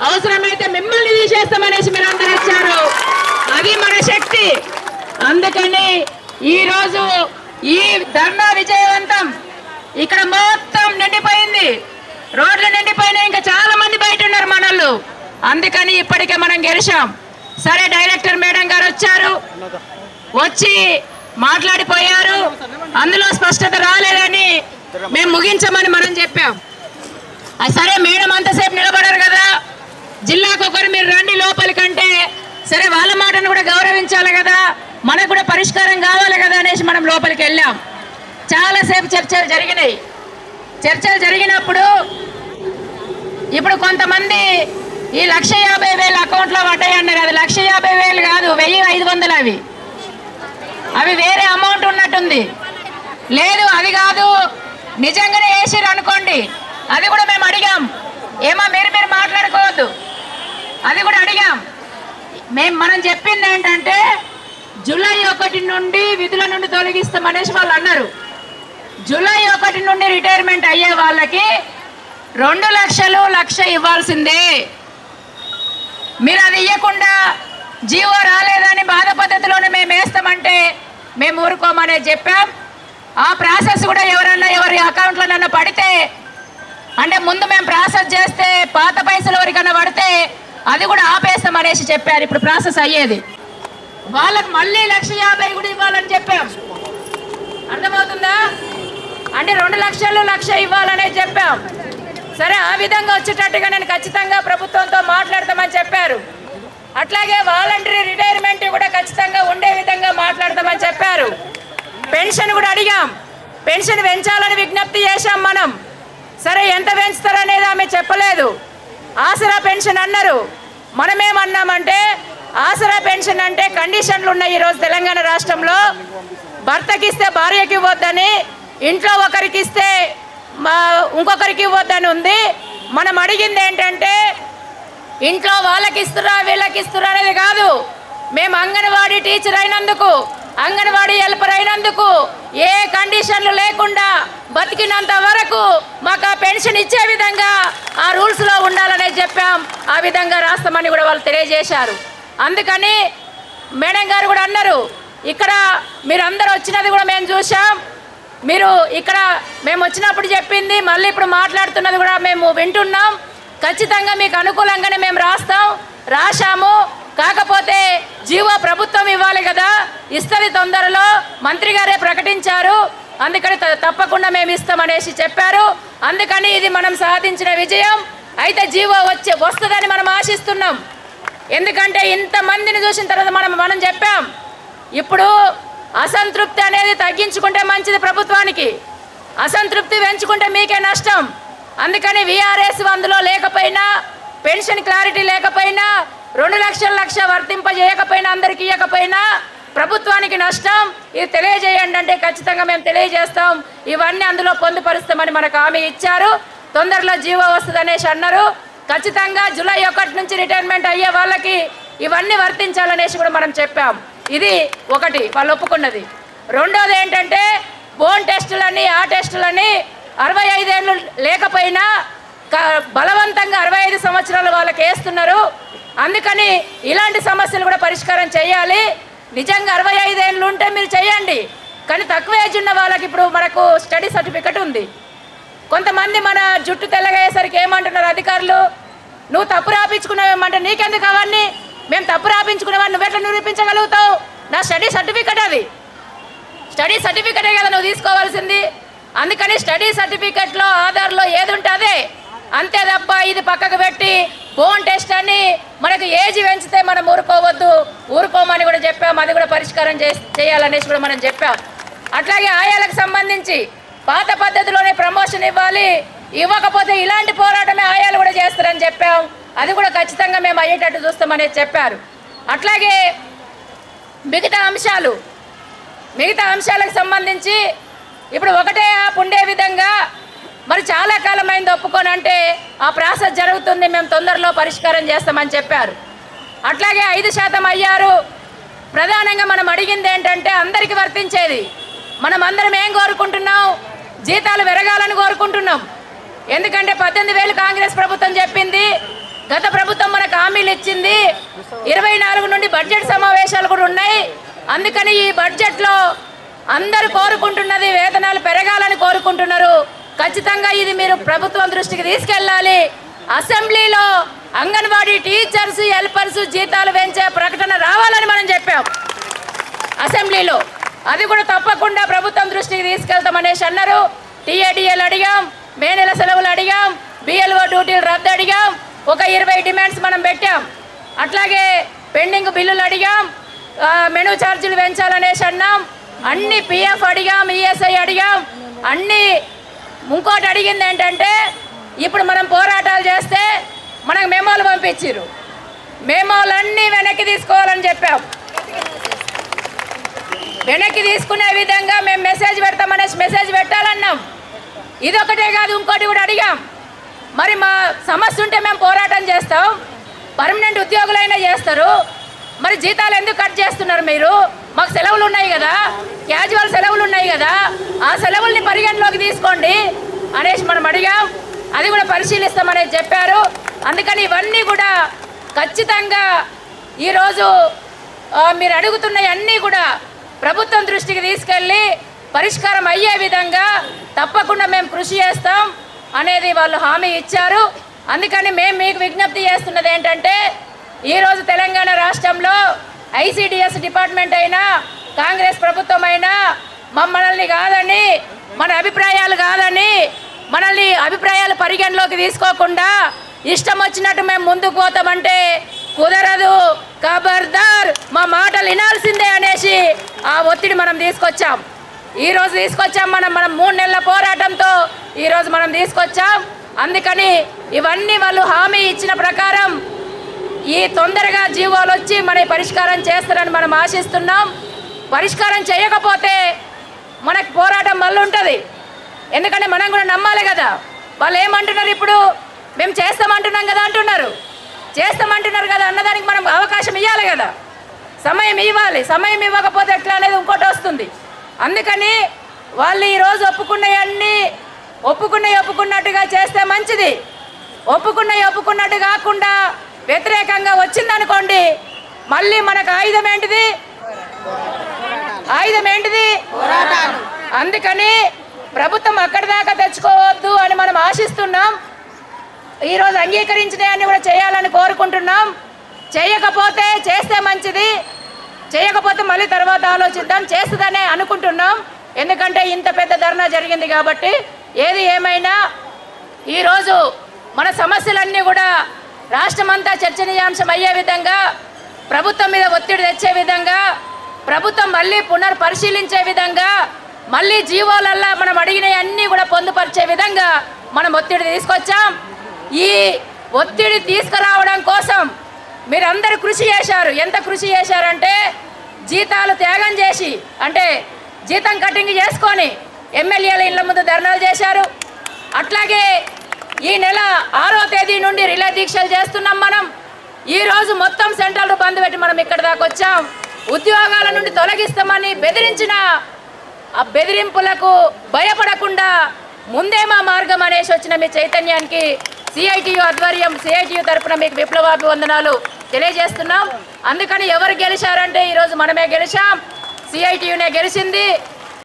అవసరమైతే మిమ్మల్ని తీసేస్తామనేసి మీరు అందరూ వచ్చారు. అది మన శక్తి. అందుకని ఈరోజు ఈ ధర్నా విజయవంతం. ఇక్కడ మొత్తం నిండిపోయింది, రోడ్లు నిండిపోయినాయి, ఇంకా చాలా మంది బయట ఉన్నారు మనోళ్ళు. అందుకని ఇప్పటికే మనం గెలిచాం. సరే, డైరెక్టర్ మేడం గారు వచ్చారు, వచ్చి మాట్లాడిపోయారు. అందులో స్పష్టత రాలేదని మేము ముగించమని మనం చెప్పాం. సరే, మేడం అంతసేపు నిలబడరు కదా, జిల్లాకు ఒకరు మీరు రండి లోపలికంటే, సరే వాళ్ళ మాటను కూడా గౌరవించాలి కదా, మనకు కూడా పరిష్కారం కావాలి కదా అనేసి మనం లోపలికి వెళ్ళాం. చాలాసేపు చర్చలు జరిగినాయి. చర్చలు జరిగినప్పుడు ఇప్పుడు కొంతమంది ఈ 1,50,000 అకౌంట్లో పడ్డాయి అన్నారు. అది 1,50,000 కాదు, 1,500 అవి వేరే అమౌంట్ ఉన్నట్టుంది. లేదు, అది కాదు, నిజంగానే వేసిరు అనుకోండి, అది కూడా మేము అడిగాం. ఏమో మీరు మాట్లాడుకోవద్దు, అది కూడా అడిగాం. మనం చెప్పింది ఏంటంటే జూలై 1 నుండి విధుల నుండి తొలగిస్తామనేసి వాళ్ళు అన్నారు. జూలై 1 నుండి రిటైర్మెంట్ అయ్యే వాళ్ళకి 2 లక్షలు 1,00,000 ఇవ్వాల్సిందే. మీరు అది ఇవ్వకుండా జీవో రాలేదని బాధ పద్ధతిలోనే మేము వేస్తామంటే మేము ఊరుకోమనే చెప్పాం. ఆ ప్రాసెస్ కూడా ఎవరి అకౌంట్లోనన్నా పడితే, అంటే ముందు మేము ప్రాసెస్ చేస్తే పాత పైసలు ఎవరికన్నా పడితే అది కూడా ఆపేస్తామనేసి చెప్పారు. ఇప్పుడు ప్రాసెస్ అయ్యేది వాళ్ళకి మళ్ళీ 1,50,000 కూడా ఇవ్వాలని చెప్పాం. అర్థమవుతుందా? అంటే 2 లక్షలు 1,00,000 ఇవ్వాలనే చెప్పాం. సరే, ఆ విధంగా వచ్చేటట్టుగా నేను ఖచ్చితంగా ప్రభుత్వంతో మాట్లాడతామని చెప్పారు. అట్లాగే వాలంటరీ రిటైర్మెంట్ కూడా ఖచ్చితంగా ఉండే విధంగా మాట్లాడతామని చెప్పారు. పెన్షన్ కూడా అడిగాం, పెన్షన్ పెంచాలని విజ్ఞప్తి చేశాం మనం. సరే, ఎంత పెంచుతారనేది ఆమె చెప్పలేదు. ఆసరా పెన్షన్ అన్నారు. మనమేమన్నామంటే ఆసరా పెన్షన్ అంటే కండిషన్లు ఉన్నాయి. ఈరోజు తెలంగాణ రాష్ట్రంలో భర్తకి ఇస్తే భార్యకి ఇవ్వద్దని, ఇంట్లో ఒకరికి ఇస్తే ఇంకొకరికి ఇవ్వద్దని ఉంది. మనం అడిగింది ఏంటంటే ఇంట్లో వాళ్ళకి ఇస్తురా వీళ్ళకి ఇస్తురా అనేది కాదు. మేము అంగన్వాడీ టీచర్ అయినందుకు, అంగన్వాడీ హెల్పర్ అయినందుకు ఏ కండిషన్లు లేకుండా బతికినంత వరకు మాకు ఆ పెన్షన్ ఇచ్చే విధంగా ఆ రూల్స్లో ఉండాలనేది చెప్పాం. ఆ విధంగా రాస్తామని కూడా వాళ్ళు తెలియజేశారు. అందుకని మేడం గారు కూడా అన్నారు, ఇక్కడ మీరు అందరూ వచ్చినది కూడా మేము చూసాం, మీరు ఇక్కడ మేము వచ్చినప్పుడు చెప్పింది మళ్ళీ ఇప్పుడు మాట్లాడుతున్నది కూడా మేము వింటున్నాం. ఖచ్చితంగా మీకు అనుకూలంగానే మేము రాశాము. కాకపోతే జీవో ప్రభుత్వం ఇవ్వాలి కదా, ఇస్తుంది తొందరలో, మంత్రి గారే ప్రకటించారు, అందుకని తప్పకుండా మేము ఇస్తామనేసి చెప్పారు. అందుకని ఇది మనం సాధించిన విజయం. అయితే జీవో వస్తుందని మనం ఆశిస్తున్నాం. ఎందుకంటే ఇంతమందిని చూసిన తర్వాత మనం చెప్పాం, ఇప్పుడు అసంతృప్తి అనేది తగ్గించుకుంటే మంచిది ప్రభుత్వానికి, అసంతృప్తి పెంచుకుంటే మీకే నష్టం. అందుకని వీఆర్ఎస్ అందులో లేకపోయినా, పెన్షన్ క్లారిటీ లేకపోయినా, 2 లక్షల 1,00,000 వర్తింపజేయకపోయినా, అందరికి ఇవ్వకపోయినా ప్రభుత్వానికి నష్టం. ఇది తెలియజేయండి అంటే ఖచ్చితంగా మేము తెలియజేస్తాం. ఇవన్నీ అందులో పొందుపరుస్తామని మనకు హామీ ఇచ్చారు. తొందరలో జీవో వస్తుందనేసి అన్నారు. ఖచ్చితంగా జూలై 1 నుంచి రిటైర్మెంట్ అయ్యే వాళ్ళకి ఇవన్నీ వర్తించాలనేసి కూడా మనం చెప్పాం. ఇది ఒకటి వాళ్ళు ఒప్పుకున్నది. రెండోది ఏంటంటే బోన్ టెస్టులని, ఆ టెస్టులని 65 ఏళ్ళు లేకపోయినా బలవంతంగా 65 సంవత్సరాలు వాళ్ళకి వేస్తున్నారు. అందుకని ఇలాంటి సమస్యలు కూడా పరిష్కారం చేయాలి. నిజంగా 65 ఏళ్ళు ఉంటే మీరు చేయండి, కానీ తక్కువ ఏజ్ ఉన్న వాళ్ళకి ఇప్పుడు మనకు స్టడీ సర్టిఫికెట్ ఉంది. కొంతమంది మన జుట్టు తెల్లగయ్యేసరికి ఏమంటున్నారు అధికారులు, నువ్వు తప్పు రాపించుకున్నావేమంటే నీకెందుకు అవన్నీ, మేము తప్పు రాపించుకునేవాడిని నువ్వెట్లా నిరూపించగలుగుతావు, నా స్టడీ సర్టిఫికెట్ అది, స్టడీ సర్టిఫికెటే కదా నువ్వు తీసుకోవాల్సింది. అందుకని స్టడీ సర్టిఫికెట్లో ఆధార్లో ఏది ఉంటుందే, అంతే తప్ప ఇది పక్కకు పెట్టి బోన్ టెస్ట్ అని మనకు ఏజ్ పెంచితే మనం ఊరుకోమని కూడా చెప్పాం. అది కూడా పరిష్కారం చేయాలనేసి కూడా మనం చెప్పాం. అట్లాగే ఆయాలకు సంబంధించి పాత పద్ధతిలోనే ప్రమోషన్ ఇవ్వాలి, ఇవ్వకపోతే ఇలాంటి పోరాటమే ఆయాలు కూడా చేస్తారని చెప్పాం. అది కూడా ఖచ్చితంగా మేము అయ్యేటట్టు చూస్తామనేది చెప్పారు. అట్లాగే మిగతా అంశాలకు సంబంధించి ఇప్పుడు ఒకటే యాప్ ఉండే విధంగా మరి చాలా కాలమైంది ఒప్పుకోనంటే ఆ ప్రాసెస్ జరుగుతుంది, మేము తొందరలో పరిష్కారం చేస్తామని చెప్పారు. అట్లాగే 5% అయ్యారు. ప్రధానంగా మనం అడిగింది ఏంటంటే అందరికీ వర్తించేది. మనం అందరం ఏం కోరుకుంటున్నాం, జీతాలు పెరగాలని కోరుకుంటున్నాం. ఎందుకంటే 18,000 కాంగ్రెస్ ప్రభుత్వం చెప్పింది, గత ప్రభుత్వం ఇచ్చింది. 24 నుండి బడ్జెట్ సమావేశాలు కూడా ఉన్నాయి. అందుకని ఈ బడ్జెట్లో అందరూ కోరుకుంటున్నది వేతనాలు పెరగాలని కోరుకుంటున్నారు. ఖచ్చితంగా ఇది మీరు ప్రభుత్వం దృష్టికి తీసుకెళ్ళాలి. అసెంబ్లీలో అంగన్వాడీ టీచర్స్ హెల్పర్స్ జీతాలు పెంచే ప్రకటన రావాలని మనం చెప్పాం అసెంబ్లీలో. అది కూడా తప్పకుండా ప్రభుత్వం దృష్టికి తీసుకెళ్తామనేసి అన్నారు. టీఏడీఎల్ అడిగాం, మే నెల సెలవులు అడిగాం, బిఎల్ఓ డ్యూటీలు రద్దు అడిగాం, ఒక 20 డిమాండ్స్ మనం పెట్టాం. అట్లాగే పెండింగ్ బిల్లులు అడిగాం, మెనూ ఛార్జీలు పెంచాలనేసి అన్నాం. అన్ని పిఎఫ్ అడిగాం, ఈఎస్ఐ అడిగాం, అన్ని. ఇంకోటి అడిగింది ఏంటంటే ఇప్పుడు మనం పోరాటాలు చేస్తే మనకు మెమోలు పంపించారు. మెమోలన్నీ వెనక్కి తీసుకోవాలని చెప్పాం. వెనక్కి తీసుకునే విధంగా మేము మెసేజ్ పెడతామనేసి మెసేజ్ పెట్టాలన్నాం. ఇదొకటే కాదు, ఇంకోటి కూడా అడిగాం. మరి మా సమస్య ఉంటే మేము పోరాటం చేస్తాం, పర్మనెంట్ ఉద్యోగులైనా చేస్తారు, మరి జీతాలు ఎందుకు కట్ చేస్తున్నారు మీరు? మాకు సెలవులు ఉన్నాయి కదా, క్యాజువల్ సెలవులు ఉన్నాయి కదా, ఆ సెలవుల్ని పరిగణలోకి తీసుకోండి అనేసి మనం అడిగాం. అది కూడా పరిశీలిస్తామనేసి చెప్పారు. అందుకని ఇవన్నీ కూడా ఖచ్చితంగా ఈరోజు మీరు అడుగుతున్నవన్నీ కూడా ప్రభుత్వం దృష్టికి తీసుకెళ్ళి పరిష్కారం అయ్యే విధంగా తప్పకుండా మేము కృషి చేస్తాం అనేది వాళ్ళు హామీ ఇచ్చారు. అందుకని మేము మీకు విజ్ఞప్తి చేస్తున్నది ఏంటంటే ఈరోజు తెలంగాణ రాష్ట్రంలో ఐసిడిఎస్ డిపార్ట్మెంట్ అయినా కాంగ్రెస్ ప్రభుత్వం అయినా మమ్మల్ని కాదని, మన అభిప్రాయాలు కాదని, మనల్ని అభిప్రాయాలు పరిగణలోకి తీసుకోకుండా ఇష్టం వచ్చినట్టు మేము ముందుకు పోతామంటే కుదరదు. ఖబర్దార్, మా మాటలు వినాల్సిందే అనేసి ఆ ఒత్తిడి మనం తీసుకొచ్చాం. ఈరోజు తీసుకొచ్చాం. మనం 3 నెలల పోరాటంతో ఈరోజు మనం తీసుకొచ్చాం. అందుకని ఇవన్నీ వాళ్ళు హామీ ఇచ్చిన ప్రకారం ఈ తొందరగా జీవోలు వచ్చి మన పరిష్కారం చేస్తారని మనం ఆశిస్తున్నాం. పరిష్కారం చేయకపోతే మనకు పోరాటం మళ్ళీ ఉంటుంది. ఎందుకంటే మనం కూడా నమ్మాలి కదా. వాళ్ళు ఏమంటున్నారు ఇప్పుడు? మేము చేస్తామంటున్నాం కదా అంటున్నారు. చేస్తామంటున్నారు కదా అన్నదానికి మనం అవకాశం ఇవ్వాలి కదా, సమయం ఇవ్వాలి. సమయం ఇవ్వకపోతే ఎట్లా అనేది ఇంకోటి వస్తుంది. అందుకని వాళ్ళు ఈరోజు ఒప్పుకున్నట్టుగా చేస్తే మంచిది. ఒప్పుకున్నట్టు కాకుండా వ్యతిరేకంగా వచ్చిందనుకోండి, మళ్ళీ మనకు ఆయుధం ఏంటిది? అందుకని ప్రభుత్వం అక్కడి దాకా తెచ్చుకోవద్దు అని మనం ఆశిస్తున్నాం. ఈరోజు అంగీకరించినవన్నీ కూడా చేయాలని కోరుకుంటున్నాం. చేయకపోతే చేస్తే మంచిది, చేయకపోతే మళ్ళీ తర్వాత ఆలోచిద్దాం. చేస్తుందనే అనుకుంటున్నాం. ఎందుకంటే ఇంత పెద్ద ధర్నా జరిగింది కాబట్టి. ఏది ఏమైనా ఈరోజు మన సమస్యలన్నీ కూడా రాష్ట్రమంతా చర్చనీయాంశం అయ్యే విధంగా, ప్రభుత్వం మీద ఒత్తిడి తెచ్చే విధంగా, ప్రభుత్వం మళ్ళీ పునర్పరిశీలించే విధంగా, మళ్ళీ జీవోలల్లా మనం అడిగినవన్నీ కూడా పొందుపరిచే విధంగా మనం ఒత్తిడి తీసుకొచ్చాం. ఈ ఒత్తిడి తీసుకురావడం కోసం మీరందరూ కృషి చేశారు. ఎంత కృషి చేశారంటే జీతాలు త్యాగం చేసి, అంటే జీతం కటింగ్ చేసుకొని ఎమ్మెల్యేల ఇళ్ల ముందు ధర్నాలు చేశారు. అట్లాగే ఈ నెల 6వ తేదీ నుండి రిలే దీక్షలు చేస్తున్నాం. మనం ఈరోజు మొత్తం సెంటర్లు బంద్ పెట్టి మనం ఇక్కడ దాకా వచ్చాం. ఉద్యోగాల నుండి తొలగిస్తామని బెదిరించిన ఆ బెదిరింపులకు భయపడకుండా ముందే మా మార్గం అనేసి వచ్చిన మీ చైతన్యానికి సిఐటియు ఆధ్వర్యం, సిఐటియు తరఫున మీకు విప్లవాభివందనాలు తెలియజేస్తున్నాం. అందుకని ఎవరు గెలిచారంటే ఈరోజు మనమే గెలిచాం, సిఐటియునే గెలిచింది.